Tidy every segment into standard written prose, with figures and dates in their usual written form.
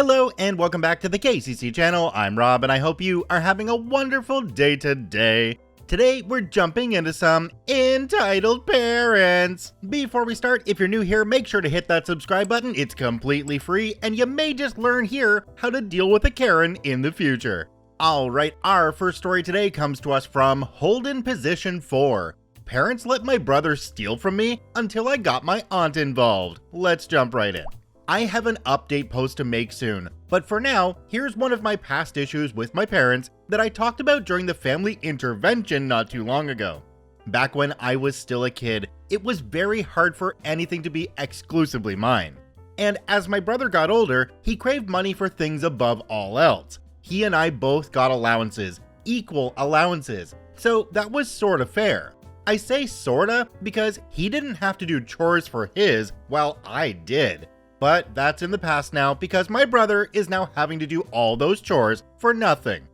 Hello and welcome back to the KCC channel. I'm Rob and I hope you are having a wonderful day today. Today we're jumping into some Entitled Parents. Before we start, if you're new here, make sure to hit that subscribe button. It's completely free and you may just learn here how to deal with a Karen in the future. Alright, our first story today comes to us from Holden Position 4. Parents let my brother steal from me until I got my aunt involved. Let's jump right in. I have an update post to make soon, but for now, here's one of my past issues with my parents that I talked about during the family intervention not too long ago. Back when I was still a kid, it was very hard for anything to be exclusively mine. And as my brother got older, he craved money for things above all else. He and I both got allowances, equal allowances, so that was sorta fair. I say sorta because he didn't have to do chores for his while I did. But that's in the past now because my brother is now having to do all those chores for nothing.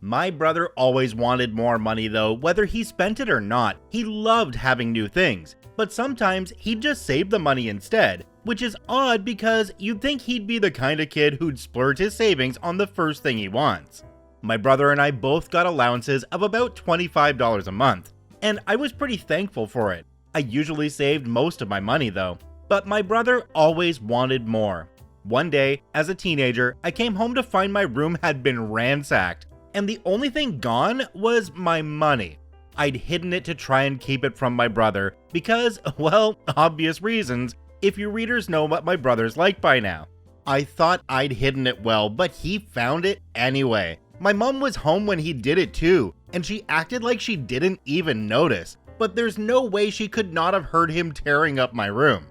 My brother always wanted more money though, whether he spent it or not. He loved having new things, but sometimes he'd just save the money instead, which is odd because you'd think he'd be the kind of kid who'd splurge his savings on the first thing he wants. My brother and I both got allowances of about $25 a month, and I was pretty thankful for it. I usually saved most of my money though. But my brother always wanted more. One day, as a teenager, I came home to find my room had been ransacked, and the only thing gone was my money. I'd hidden it to try and keep it from my brother because, well, obvious reasons, if you readers know what my brother's like by now. I thought I'd hidden it well, but he found it anyway. My mom was home when he did it too, and she acted like she didn't even notice, but there's no way she could not have heard him tearing up my room.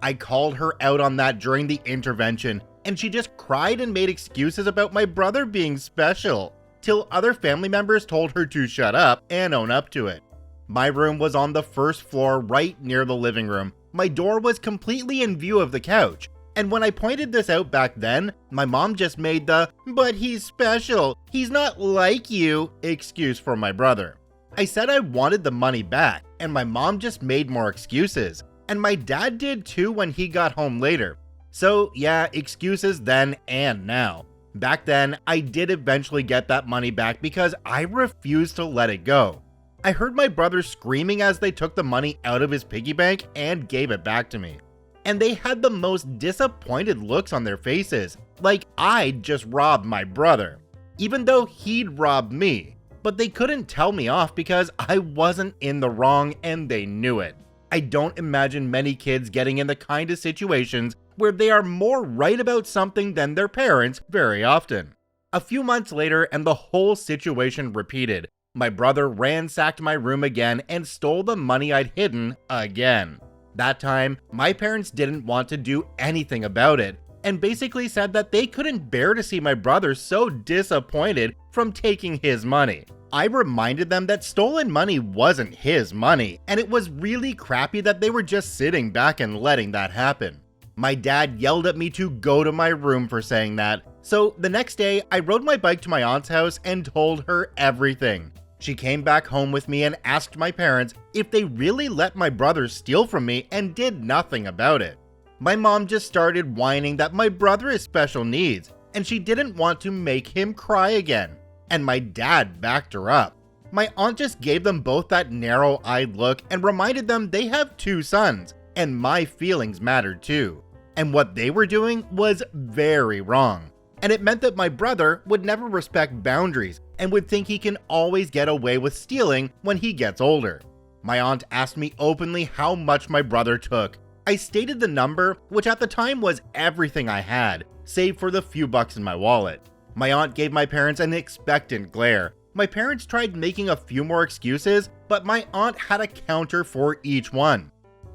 I called her out on that during the intervention, and she just cried and made excuses about my brother being special, till other family members told her to shut up and own up to it. My room was on the first floor right near the living room. My door was completely in view of the couch, and when I pointed this out back then, my mom just made the "but he's special, he's not like you" excuse for my brother. I said I wanted the money back, and my mom just made more excuses. And my dad did too when he got home later. So yeah, excuses then and now. Back then, I did eventually get that money back because I refused to let it go. I heard my brother screaming as they took the money out of his piggy bank and gave it back to me. And they had the most disappointed looks on their faces, like I'd just robbed my brother, even though he'd robbed me. But they couldn't tell me off because I wasn't in the wrong and they knew it. I don't imagine many kids getting in the kind of situations where they are more right about something than their parents very often. A few months later and the whole situation repeated. My brother ransacked my room again and stole the money I'd hidden again. That time, my parents didn't want to do anything about it and basically said that they couldn't bear to see my brother so disappointed from taking his money. I reminded them that stolen money wasn't his money, and it was really crappy that they were just sitting back and letting that happen. My dad yelled at me to go to my room for saying that, so the next day I rode my bike to my aunt's house and told her everything. She came back home with me and asked my parents if they really let my brother steal from me and did nothing about it. My mom just started whining that my brother has special needs, and she didn't want to make him cry again. And my dad backed her up. My aunt just gave them both that narrow-eyed look and reminded them they have 2 sons, and my feelings mattered too. And what they were doing was very wrong. And it meant that my brother would never respect boundaries and would think he can always get away with stealing when he gets older. My aunt asked me openly how much my brother took. I stated the number, which at the time was everything I had, save for the few bucks in my wallet. My aunt gave my parents an expectant glare. My parents tried making a few more excuses, but my aunt had a counter for each one.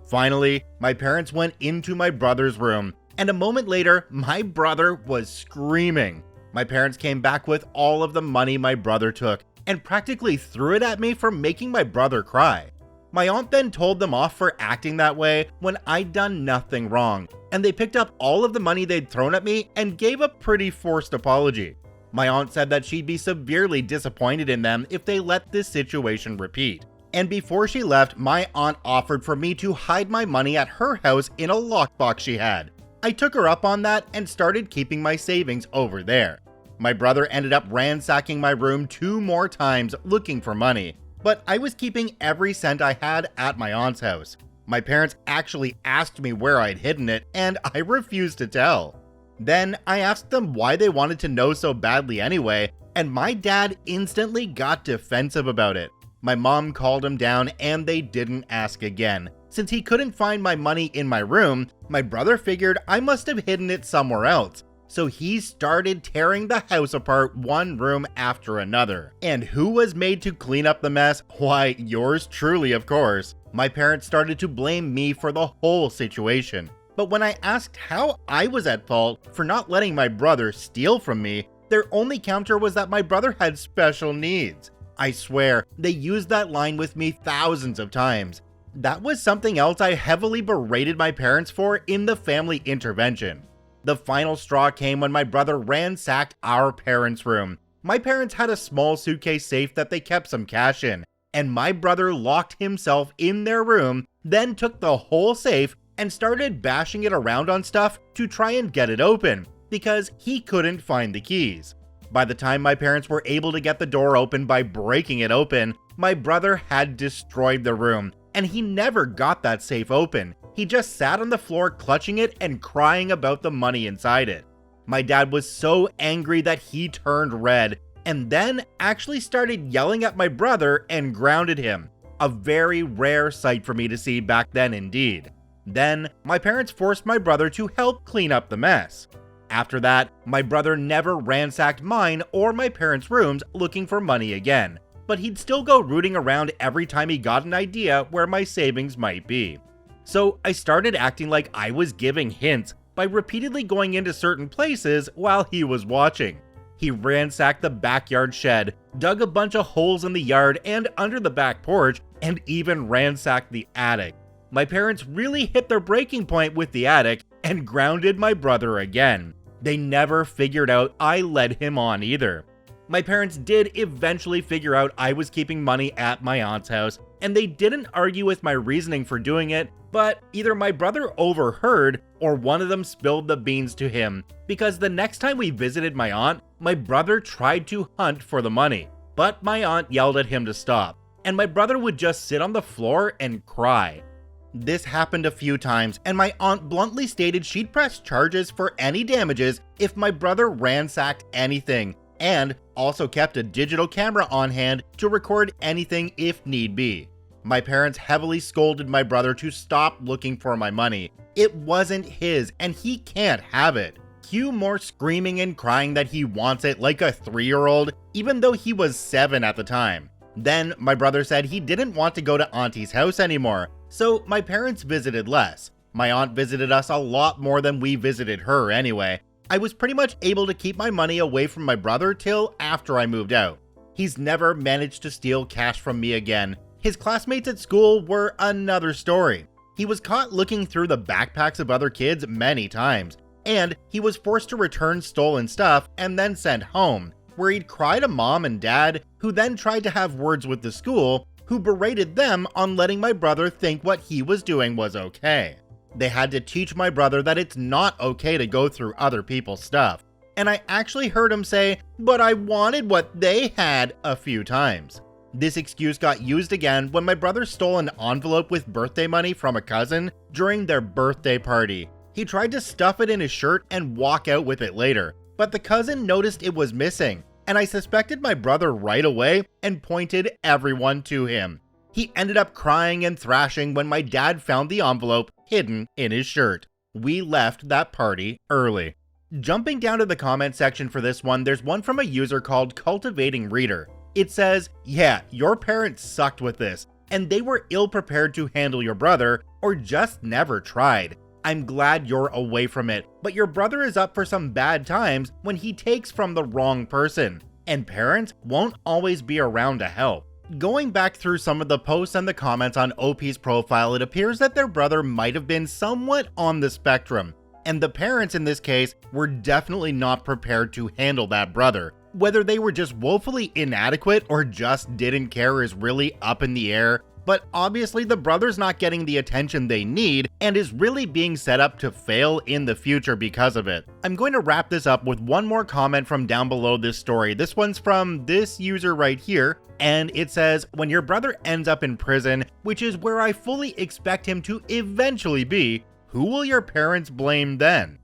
Finally, my parents went into my brother's room, and a moment later, my brother was screaming. My parents came back with all of the money my brother took, and practically threw it at me for making my brother cry. My aunt then told them off for acting that way when I'd done nothing wrong, and they picked up all of the money they'd thrown at me and gave a pretty forced apology. My aunt said that she'd be severely disappointed in them if they let this situation repeat. And before she left, my aunt offered for me to hide my money at her house in a lockbox she had. I took her up on that and started keeping my savings over there. My brother ended up ransacking my room 2 more times looking for money, but I was keeping every cent I had at my aunt's house. My parents actually asked me where I'd hidden it, and I refused to tell. Then I asked them why they wanted to know so badly anyway, and my dad instantly got defensive about it. My mom called him down and they didn't ask again. Since he couldn't find my money in my room, my brother figured I must have hidden it somewhere else. So he started tearing the house apart one room after another. And who was made to clean up the mess? Why, yours truly, of course. My parents started to blame me for the whole situation. But when I asked how I was at fault for not letting my brother steal from me, their only counter was that my brother had special needs. I swear, they used that line with me thousands of times. That was something else I heavily berated my parents for in the family intervention. The final straw came when my brother ransacked our parents' room. My parents had a small suitcase safe that they kept some cash in, and my brother locked himself in their room, then took the whole safe and started bashing it around on stuff to try and get it open, because he couldn't find the keys. By the time my parents were able to get the door open by breaking it open, my brother had destroyed the room, and he never got that safe open. He just sat on the floor clutching it and crying about the money inside it. My dad was so angry that he turned red, and then actually started yelling at my brother and grounded him. A very rare sight for me to see back then indeed. Then, my parents forced my brother to help clean up the mess. After that, my brother never ransacked mine or my parents' rooms looking for money again, but he'd still go rooting around every time he got an idea where my savings might be. So I started acting like I was giving hints by repeatedly going into certain places while he was watching. He ransacked the backyard shed, dug a bunch of holes in the yard and under the back porch, and even ransacked the attic. My parents really hit their breaking point with the attic and grounded my brother again. They never figured out I led him on either. My parents did eventually figure out I was keeping money at my aunt's house, and they didn't argue with my reasoning for doing it, but either my brother overheard or one of them spilled the beans to him, because the next time we visited my aunt, my brother tried to hunt for the money, but my aunt yelled at him to stop, and my brother would just sit on the floor and cry. This happened a few times, and my aunt bluntly stated she'd press charges for any damages if my brother ransacked anything, and also kept a digital camera on hand to record anything if need be. My parents heavily scolded my brother to stop looking for my money. It wasn't his, and he can't have it. Cue more screaming and crying that he wants it like a 3-year-old, even though he was 7 at the time. Then my brother said he didn't want to go to Auntie's house anymore, so my parents visited less. My aunt visited us a lot more than we visited her anyway. I was pretty much able to keep my money away from my brother till after I moved out. He's never managed to steal cash from me again. His classmates at school were another story. He was caught looking through the backpacks of other kids many times, and he was forced to return stolen stuff and then sent home, where he'd cry to mom and dad, who then tried to have words with the school, who berated them on letting my brother think what he was doing was okay. They had to teach my brother that it's not okay to go through other people's stuff. And I actually heard him say, "But I wanted what they had," a few times. This excuse got used again when my brother stole an envelope with birthday money from a cousin during their birthday party. He tried to stuff it in his shirt and walk out with it later, but the cousin noticed it was missing, and I suspected my brother right away and pointed everyone to him. He ended up crying and thrashing when my dad found the envelope hidden in his shirt. We left that party early. Jumping down to the comment section for this one, there's one from a user called Cultivating Reader. It says, "Yeah, your parents sucked with this, and they were ill-prepared to handle your brother, or just never tried. I'm glad you're away from it, but your brother is up for some bad times when he takes from the wrong person, and parents won't always be around to help." Going back through some of the posts and the comments on OP's profile, it appears that their brother might have been somewhat on the spectrum, and the parents in this case were definitely not prepared to handle that brother. Whether they were just woefully inadequate or just didn't care is really up in the air, but obviously the brother's not getting the attention they need and is really being set up to fail in the future because of it. I'm going to wrap this up with one more comment from down below this story. This one's from this user right here, and it says, when your brother ends up in prison, which is where I fully expect him to eventually be, who will your parents blame then?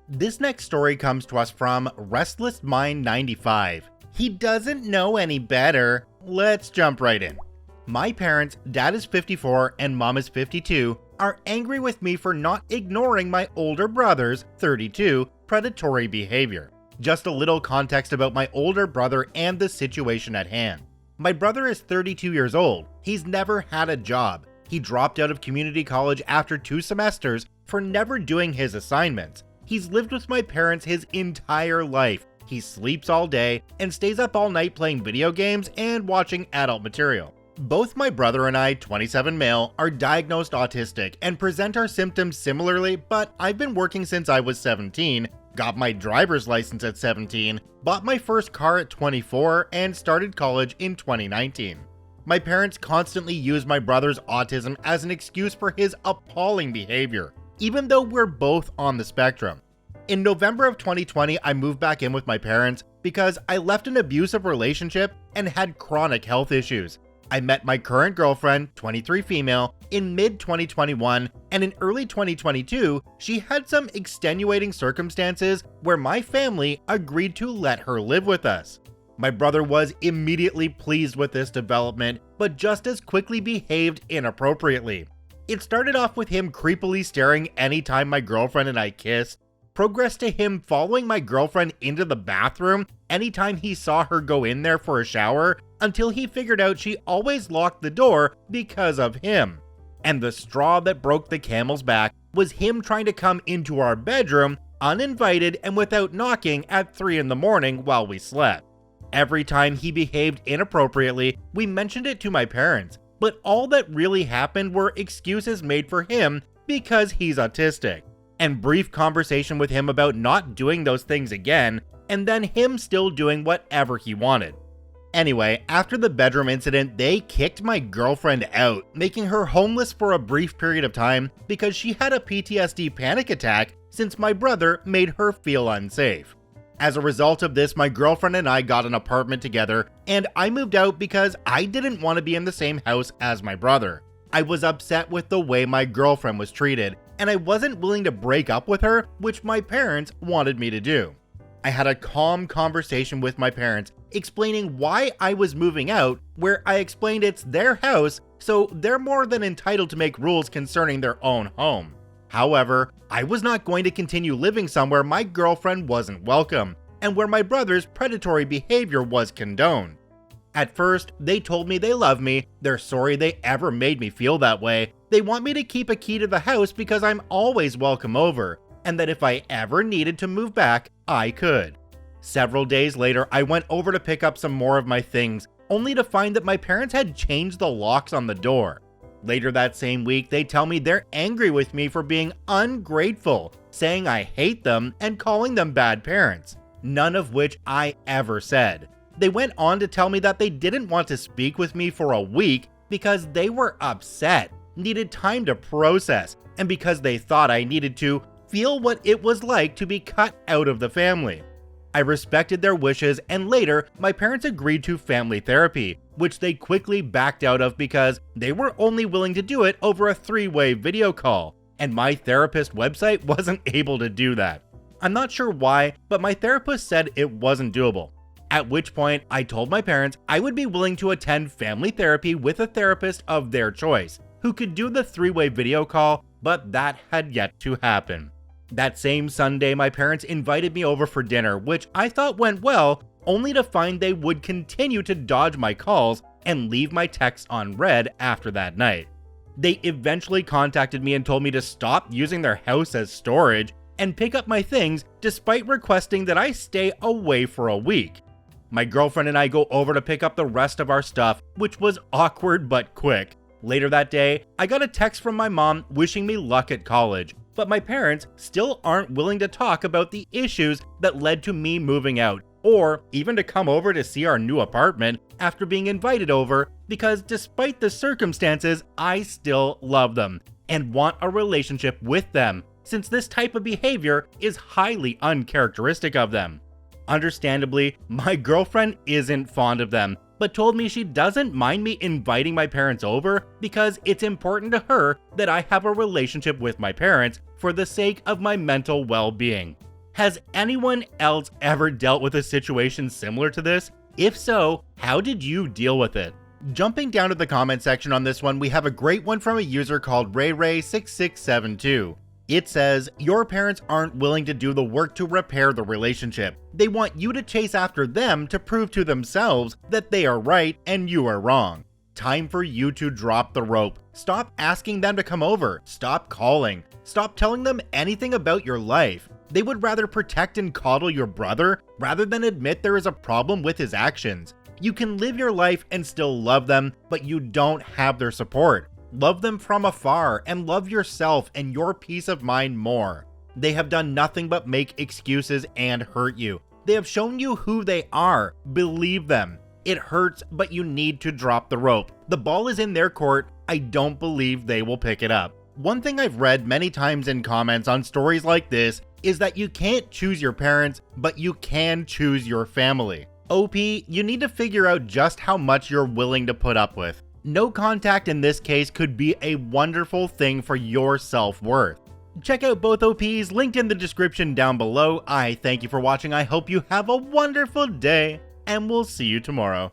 This next story comes to us from Restless Mind 95. He doesn't know any better. Let's jump right in. My parents, dad is 54 and mom is 52, are angry with me for not ignoring my older brother's, 32, predatory behavior. Just a little context about my older brother and the situation at hand. My brother is 32 years old. He's never had a job. He dropped out of community college after 2 semesters for never doing his assignments. He's lived with my parents his entire life. He sleeps all day and stays up all night playing video games and watching adult material. Both my brother and I, 27 male, are diagnosed autistic and present our symptoms similarly, but I've been working since I was 17, got my driver's license at 17, bought my first car at 24, and started college in 2019. My parents constantly use my brother's autism as an excuse for his appalling behavior, even though we're both on the spectrum. In November of 2020, I moved back in with my parents because I left an abusive relationship and had chronic health issues. I met my current girlfriend, 23 female, in mid-2021, and in early 2022, she had some extenuating circumstances where my family agreed to let her live with us. My brother was immediately pleased with this development, but just as quickly behaved inappropriately. It started off with him creepily staring anytime my girlfriend and I kissed, progressed to him following my girlfriend into the bathroom anytime he saw her go in there for a shower, until he figured out she always locked the door because of him. And the straw that broke the camel's back was him trying to come into our bedroom uninvited and without knocking at 3 in the morning while we slept. Every time he behaved inappropriately, we mentioned it to my parents, but all that really happened were excuses made for him because he's autistic, and brief conversation with him about not doing those things again, and then him still doing whatever he wanted. Anyway, after the bedroom incident, they kicked my girlfriend out, making her homeless for a brief period of time because she had a PTSD panic attack since my brother made her feel unsafe. As a result of this, my girlfriend and I got an apartment together, and I moved out because I didn't want to be in the same house as my brother. I was upset with the way my girlfriend was treated, and I wasn't willing to break up with her, which my parents wanted me to do. I had a calm conversation with my parents, explaining why I was moving out, where I explained it's their house, so they're more than entitled to make rules concerning their own home. However, I was not going to continue living somewhere my girlfriend wasn't welcome, and where my brother's predatory behavior was condoned. At first, they told me they love me, they're sorry they ever made me feel that way, they want me to keep a key to the house because I'm always welcome over, and that if I ever needed to move back, I could. Several days later, I went over to pick up some more of my things, only to find that my parents had changed the locks on the door. Later that same week, they tell me they're angry with me for being ungrateful, saying I hate them and calling them bad parents, none of which I ever said. They went on to tell me that they didn't want to speak with me for a week because they were upset, needed time to process, and because they thought I needed to feel what it was like to be cut out of the family. I respected their wishes, and later, my parents agreed to family therapy, which they quickly backed out of because they were only willing to do it over a 3-way video call, and my therapist website wasn't able to do that. I'm not sure why, but my therapist said it wasn't doable. At which point, I told my parents I would be willing to attend family therapy with a therapist of their choice, who could do the 3-way video call, but that had yet to happen. That same Sunday, my parents invited me over for dinner, which I thought went well, only to find they would continue to dodge my calls and leave my texts unread after that night. They eventually contacted me and told me to stop using their house as storage and pick up my things, despite requesting that I stay away for a week. My girlfriend and I go over to pick up the rest of our stuff, which was awkward but quick. Later that day, I got a text from my mom wishing me luck at college, but my parents still aren't willing to talk about the issues that led to me moving out, or even to come over to see our new apartment after being invited over, because despite the circumstances, I still love them and want a relationship with them, since this type of behavior is highly uncharacteristic of them. Understandably, my girlfriend isn't fond of them, but told me she doesn't mind me inviting my parents over because it's important to her that I have a relationship with my parents for the sake of my mental well-being. Has anyone else ever dealt with a situation similar to this? If so, how did you deal with it? Jumping down to the comment section on this one, we have a great one from a user called RayRay6672. It says, your parents aren't willing to do the work to repair the relationship. They want you to chase after them to prove to themselves that they are right and you are wrong. Time for you to drop the rope. Stop asking them to come over. Stop calling. Stop telling them anything about your life. They would rather protect and coddle your brother rather than admit there is a problem with his actions. You can live your life and still love them, but you don't have their support. Love them from afar and love yourself and your peace of mind more. They have done nothing but make excuses and hurt you. They have shown you who they are. Believe them. It hurts, but you need to drop the rope. The ball is in their court. I don't believe they will pick it up. One thing I've read many times in comments on stories like this is that you can't choose your parents, but you can choose your family. OP, you need to figure out just how much you're willing to put up with. No contact in this case could be a wonderful thing for your self-worth. Check out both OPs linked in the description down below. I thank you for watching. I hope you have a wonderful day, and we'll see you tomorrow.